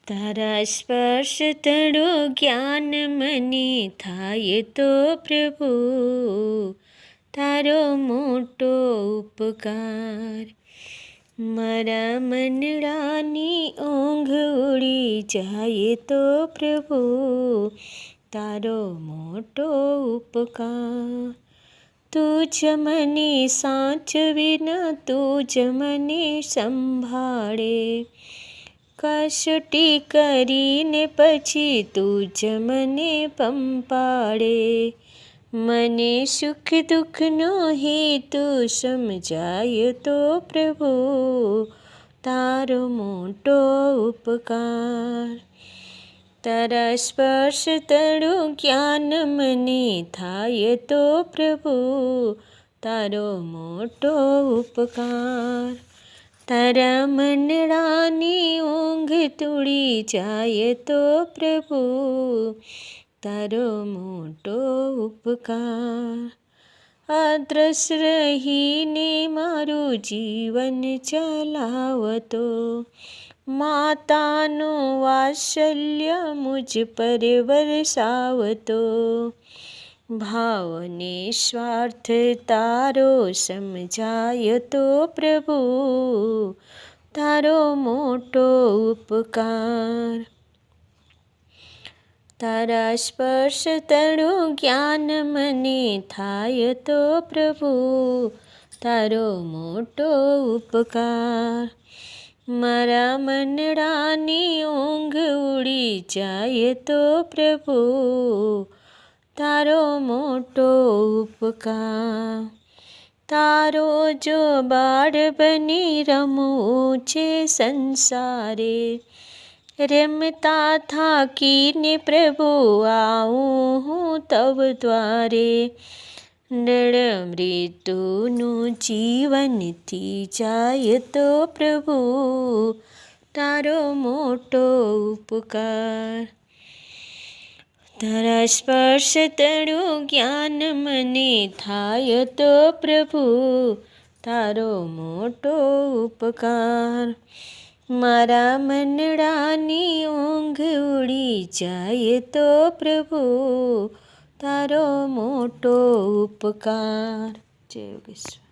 તારા સ્પર્શ તળો જ્ઞાન મને થાય તો પ્રભુ, તારો મોટો ઉપકાર. મારા મનડાની ઊંઘ ઉડી જાય તો પ્રભુ, તારો મોટો ઉપકાર. તું જ મને સાચવીને, તું જ મને સંભાળે, કસોટી કરીને પછી તું જ મને પંપાળે. મને સુખ દુઃખનો હેતુ સમજાય તો પ્રભુ, તારો મોટો ઉપકાર. તારા સ્પર્શ તળું જ્ઞાન મને થાય તો પ્રભુ, તારો મોટો ઉપકાર. તારા મનડાની ઊંઘ તૂટી જાય તો પ્રભુ, તારો મોટો ઉપકાર. અદ્રશ રહીને મારું જીવન ચલાવતો, માતાનું વાત્સલ્ય મુજ પર વરસાવતો. ભાવ ને સ્વાર્થ તારો સમજાય તો પ્રભુ, તારો મોટો ઉપકાર. તારા સ્પર્શ તળું જ્ઞાન મને થાય તો પ્રભુ, તારો મોટો ઉપકાર. મારા મનડાની ઊંઘ ઉડી જાય તો પ્રભુ, તારો મોટો ઉપકાર. તારો જો બાળ બની રમવું છે સંસારે, રમતા થાકીને પ્રભુ આવું હું તવ દ્વારે. નળ મૃત્યુનું જીવનથી જાય તો પ્રભુ, તારો મોટો ઉપકાર. તારા સ્પર્શ તળું જ્ઞાન મને થાય તો પ્રભુ, તારો મોટો ઉપકાર. મારા મનડાની ઊંઘ ઉડી જાય તો પ્રભુ, તારો મોટો ઉપકાર. જય યોગેશ્વર.